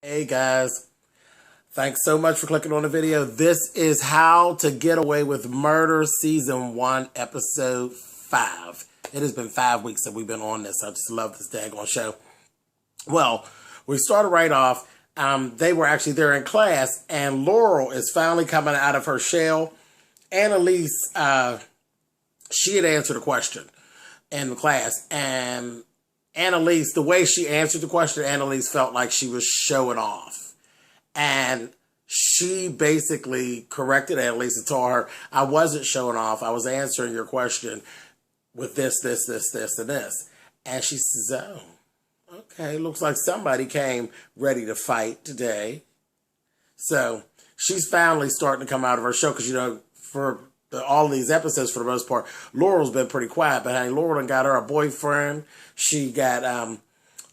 Hey guys, thanks so much for clicking on the video. This is How to Get Away with Murder Season 1, Episode 5. It has been 5 weeks that we've been on this. I just love this daggone show. Well, we started right off. They were actually there in class, and Laurel is finally coming out of her shell. Annalise, she had answered a question in the class, and Annalise, the way she answered the question, Annalise felt like she was showing off. And she basically corrected Annalise and told her, I wasn't showing off. I was answering your question with this, and this. And she says, oh, okay, looks like somebody came ready to fight today. So she's finally starting to come out of her show because, for all these episodes, for the most part, Laurel's been pretty quiet, but hey, Laurel done got her a boyfriend. She got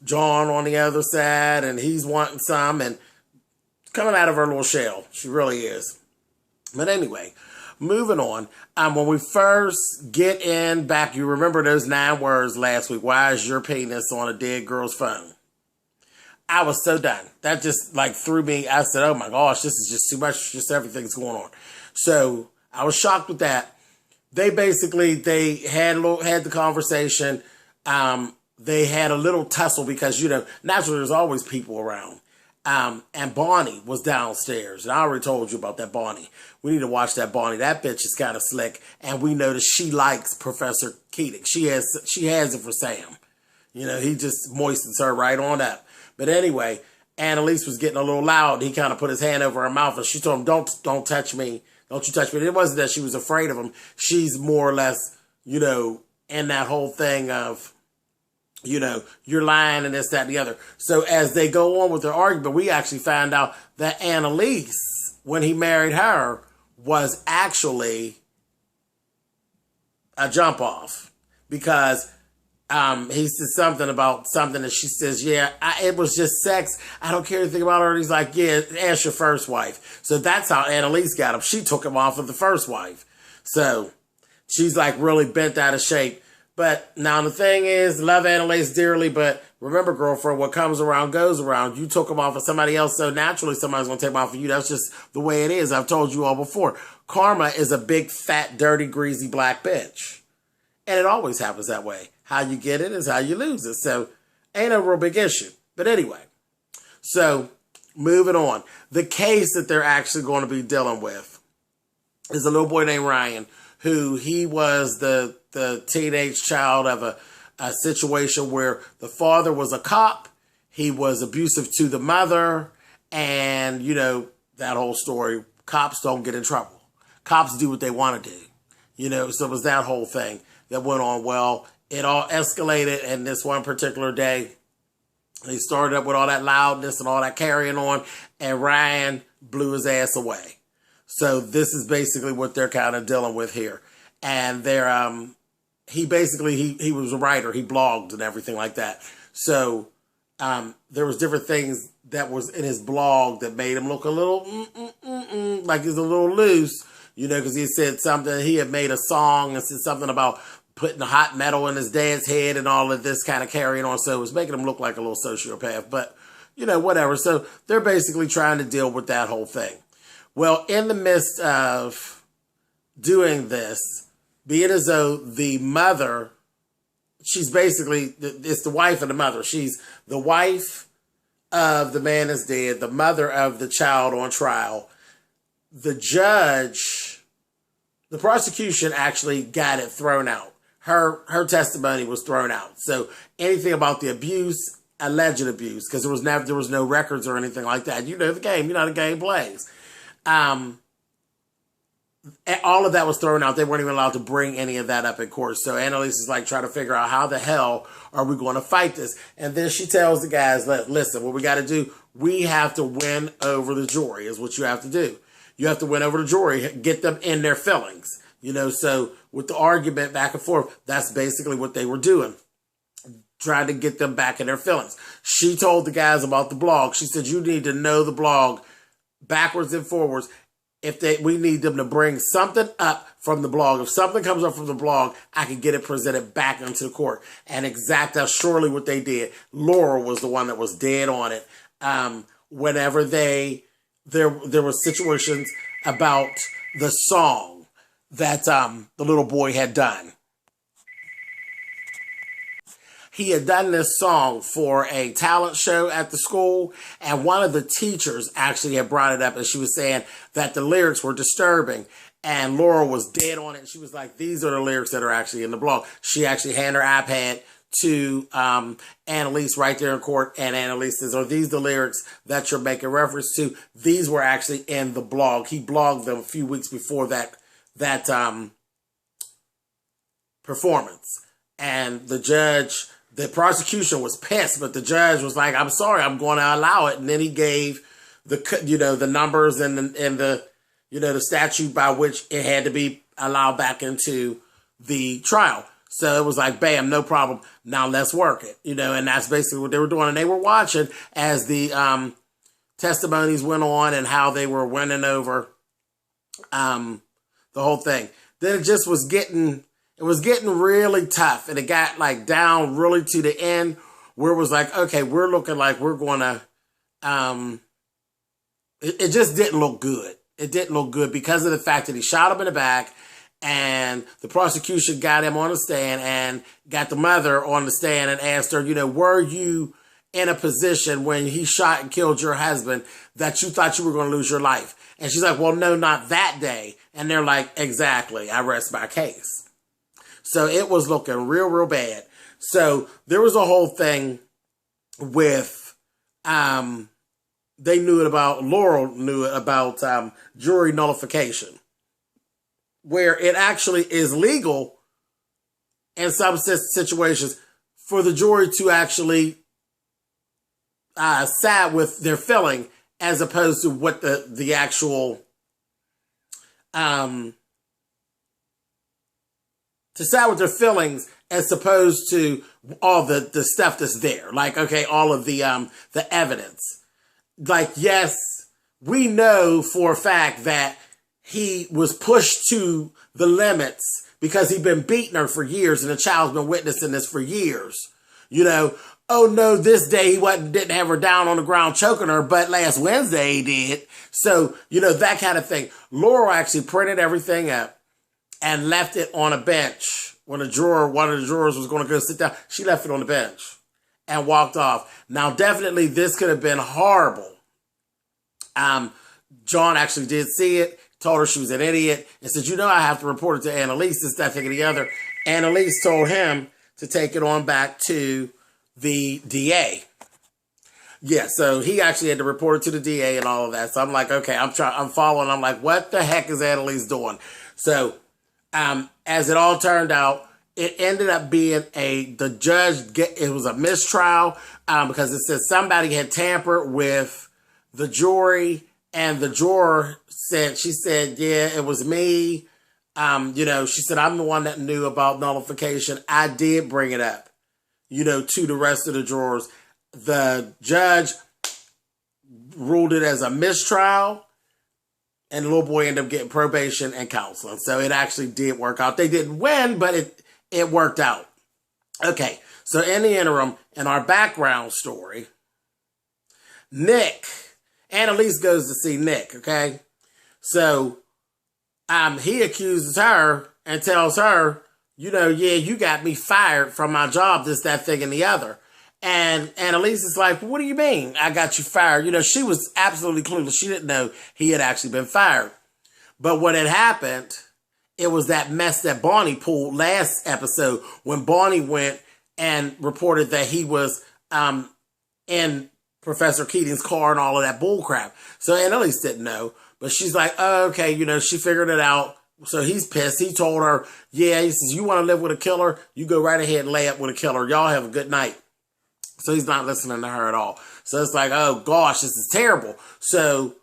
John on the other side, and he's wanting some, and coming out of her little shell. She really is. But anyway, moving on. When we first get in back, you remember those 9 words last week. Why is your penis on a dead girl's phone? I was so done. That just threw me. I said, oh my gosh, this is just too much. Just everything's going on. So I was shocked with that. They had the conversation. They had a little tussle because, naturally there's always people around. And Bonnie was downstairs. And I already told you about that Bonnie. We need to watch that Bonnie. That bitch is kind of slick. And we know that she likes Professor Keating. She has it for Sam. He just moistens her right on up. But anyway, Annalise was getting a little loud. He kind of put his hand over her mouth and she told him, don't touch me. Don't you touch me. It wasn't that she was afraid of him. She's more or less, in that whole thing of, you're lying and this, that, and the other. So as they go on with their argument, we actually found out that Annalise, when he married her, was actually a jump off. Because he said something about something that she says, it was just sex. I don't care anything about her. And he's like, yeah, ask your first wife. So that's how Annalise got him. She took him off of the first wife. So she's really bent out of shape. But now the thing is, love Annalise dearly, but remember, girlfriend, what comes around goes around. You took him off of somebody else, so naturally somebody's going to take him off of you. That's just the way it is. I've told you all before. Karma is a big, fat, dirty, greasy black bitch. And it always happens that way. How you get it is how you lose it. So ain't a real big issue. But anyway, so moving on. The case that they're actually going to be dealing with is a little boy named Ryan, who he was the teenage child of a situation where the father was a cop. He was abusive to the mother. And, that whole story. Cops don't get in trouble. Cops do what they want to do. So it was that whole thing that went on. Well, it all escalated, and this one particular day, he started up with all that loudness and all that carrying on, and Ryan blew his ass away. So this is basically what they're kind of dealing with here. And they're, he was a writer. He blogged and everything like that. So there was different things that was in his blog that made him look a little, like he's a little loose, because he said something, he had made a song and said something about putting the hot metal in his dad's head and all of this kind of carrying on. So it was making him look like a little sociopath, but whatever. So they're basically trying to deal with that whole thing. Well, in the midst of doing this, be it as though the mother, she's basically, it's the wife of the mother. She's the wife of the man that's dead, the mother of the child on trial. The judge, the prosecution actually got it thrown out. Her testimony was thrown out. So anything about the abuse, alleged abuse, because there was no records or anything like that. The game. You know how the game plays. All of that was thrown out. They weren't even allowed to bring any of that up in court. So Annalise is trying to figure out how the hell are we going to fight this? And then she tells the guys, listen, what we got to do, we have to win over the jury is what you have to do. You have to win over the jury, get them in their feelings. So with the argument back and forth, that's basically what they were doing. Trying to get them back in their feelings. She told the guys about the blog. She said, you need to know the blog backwards and forwards. We need them to bring something up from the blog. If something comes up from the blog, I can get it presented back into the court. And that's surely what they did. Laurel was the one that was dead on it. whenever there were situations about the song that the little boy had done. He had done this song for a talent show at the school, and one of the teachers actually had brought it up, and she was saying that the lyrics were disturbing, and Laura was dead on it. She was like, these are the lyrics that are actually in the blog. She actually handed her iPad to Annalise right there in court, and Annalise says, are these the lyrics that you're making reference to? These were actually in the blog. He blogged them a few weeks before that performance. And the prosecution was pissed, but the judge was like, I'm sorry, I'm going to allow it. And then he gave the numbers and the statute by which it had to be allowed back into the trial. So it was like, bam, no problem. Now let's work it, and that's basically what they were doing. And they were watching as the testimonies went on and how they were winning over the whole thing. Then it just was getting really tough, and it got like down really to the end where it was like, okay, we're looking like we're going to, it just didn't look good. It didn't look good because of the fact that he shot him in the back, and the prosecution got him on the stand and got the mother on the stand and asked her, were you in a position when he shot and killed your husband that you thought you were going to lose your life? And she's like, well, no, not that day. And they're like, exactly, I rest my case. So it was looking real, real bad. So there was a whole thing with, Laurel knew it about jury nullification, where it actually is legal in some situations for the jury to actually side with their feeling as opposed to what the actual to side with their feelings as opposed to all the stuff that's there. Like, okay, all of the evidence. Like, yes, we know for a fact that he was pushed to the limits because he'd been beating her for years, and the child's been witnessing this for years. Oh no, this day he didn't have her down on the ground choking her, but last Wednesday he did. So, that kind of thing. Laurel actually printed everything up and left it on a bench. When one of the jurors was going to go sit down, she left it on the bench and walked off. Now, definitely this could have been horrible. John actually did see it, told her she was an idiot, and said, I have to report it to Annalise, this, that, thing, and the other. Annalise told him to take it on back to the DA. Yeah, so he actually had to report it to the DA and all of that. So I'm like, okay, I'm following. I'm like, what the heck is Annalise doing? So, as it all turned out, it ended up being the judge, it was a mistrial, because it said somebody had tampered with the jury, and the juror she said, yeah, it was me. She said, I'm the one that knew about nullification. I did bring it up, to the rest of the jurors. The judge ruled it as a mistrial, and the little boy ended up getting probation and counseling. So it actually did work out. They didn't win, but it worked out. Okay, so in the interim, in our background story, Annalise goes to see Nick, okay? So he accuses her and tells her, yeah, you got me fired from my job, this, that, thing, and the other. And Annalise is like, what do you mean I got you fired? She was absolutely clueless. She didn't know he had actually been fired. But what had happened, it was that mess that Bonnie pulled last episode when Bonnie went and reported that he was in Professor Keating's car and all of that bull crap. So Annalise didn't know. But she's like, oh, okay, she figured it out. So he's pissed. He told her, yeah, he says, you want to live with a killer? You go right ahead and lay up with a killer. Y'all have a good night. So he's not listening to her at all. So it's like, oh gosh, this is terrible. So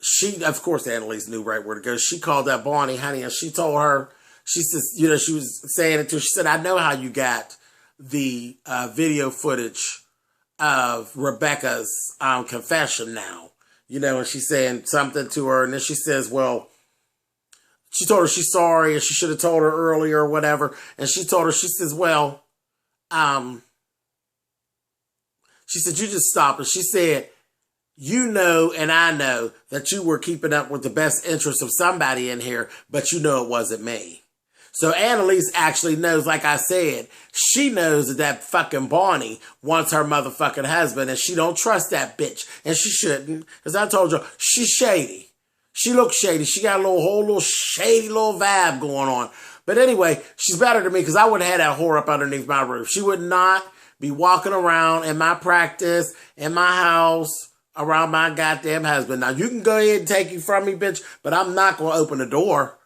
she, of course, Annalise knew right where to go. She called up Bonnie, honey, and she told her, she says, she was saying it to her. She said, I know how you got the video footage of Rebecca's confession now. And she's saying something to her. And then she says, well, she told her she's sorry and she should have told her earlier or whatever. And she told her, she says, well, she said, you just stop. And she said, you know and I know that you were keeping up with the best interest of somebody in here, but you know it wasn't me. So Annalise actually knows, like I said, she knows that that fucking Bonnie wants her motherfucking husband, and she don't trust that bitch, and she shouldn't. As I told you, she's shady. She looks shady. She got a whole little shady little vibe going on. But anyway, she's better than me because I would have had that whore up underneath my roof. She would not be walking around in my practice, in my house, around my goddamn husband. Now, you can go ahead and take you from me, bitch, but I'm not going to open the door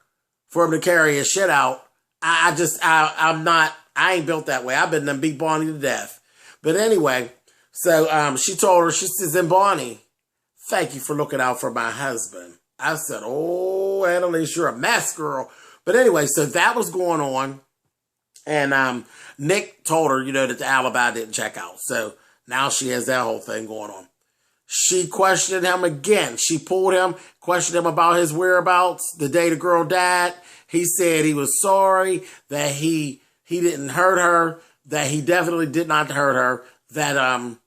for him to carry his shit out. I'm not, I ain't built that way. I've been done beat Bonnie to death. But anyway, so she told her, she says, and Bonnie, thank you for looking out for my husband. I said, oh, Annalise, you're a mess, girl. But anyway, so that was going on. And Nick told her, that the alibi didn't check out. So now she has that whole thing going on. She questioned him again. She pulled him, questioned him about his whereabouts the day the girl died. He said he was sorry, that he didn't hurt her, that he definitely did not hurt her, that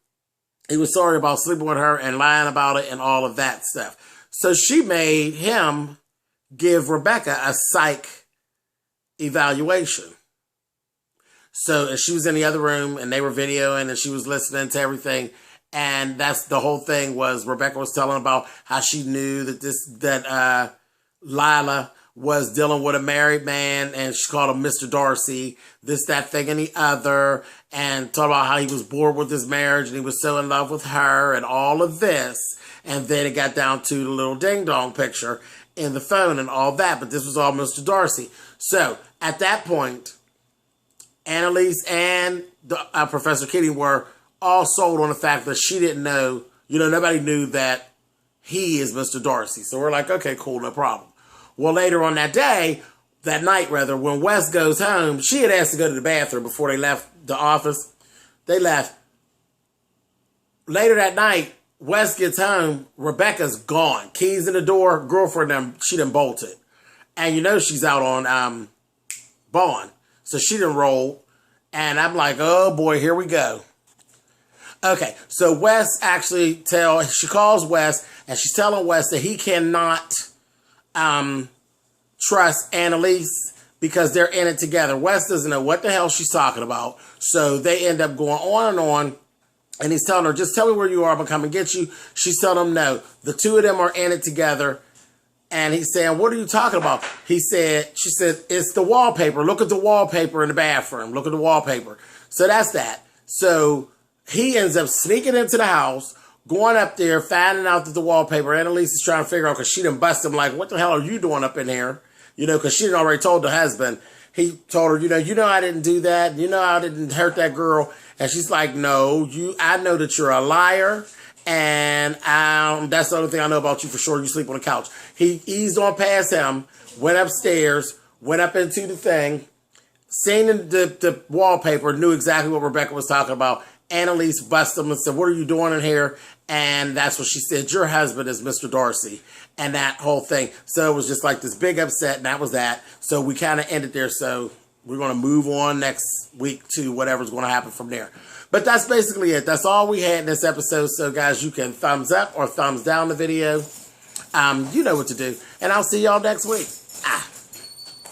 he was sorry about sleeping with her and lying about it and all of that stuff. So she made him give Rebecca a psych evaluation. So she was in the other room and they were videoing and she was listening to everything. And that's the whole thing was Rebecca was telling about how she knew that Lila was dealing with a married man and she called him Mr. Darcy, this, that, thing, and the other, and talked about how he was bored with his marriage and he was so in love with her and all of this. And then it got down to the little ding-dong picture in the phone and all that, but this was all Mr. Darcy. So at that point, Annalise and Professor Kitty were all sold on the fact that she didn't know, nobody knew that he is Mr. Darcy. So we're like, okay, cool, no problem. Well, later on that night, when Wes goes home, she had asked to go to the bathroom before they left the office. They left. Later that night, Wes gets home, Rebecca's gone. Keys in the door, girlfriend, she done bolted. And she's out on bond. So she done rolled. And I'm like, oh boy, here we go. Okay, so Wes actually she calls Wes and she's telling Wes that he cannot trust Annalise because they're in it together. Wes doesn't know what the hell she's talking about. So they end up going on and on. And he's telling her, just tell me where you are, I'm going to come and get you. She's telling him no. The two of them are in it together. And he's saying, what are you talking about? She said, it's the wallpaper. Look at the wallpaper in the bathroom. Look at the wallpaper. So that's that. So he ends up sneaking into the house, going up there, finding out that the wallpaper, Annalise is trying to figure out because she done bust him like, what the hell are you doing up in here? Because she had already told the husband. He told her, I didn't do that. I didn't hurt that girl. And she's like, no, I know that you're a liar. And that's the only thing I know about you for sure. You sleep on the couch. He eased on past him, went upstairs, went up into the thing, seen the wallpaper, knew exactly what Rebecca was talking about. Annalise busted him and said, what are you doing in here? And that's what she said. Your husband is Mr. Darcy. And that whole thing. So it was just like this big upset, and that was that. So we kind of ended there. So we're going to move on next week to whatever's going to happen from there. But that's basically it. That's all we had in this episode. So guys, you can thumbs up or thumbs down the video. You know what to do. And I'll see y'all next week.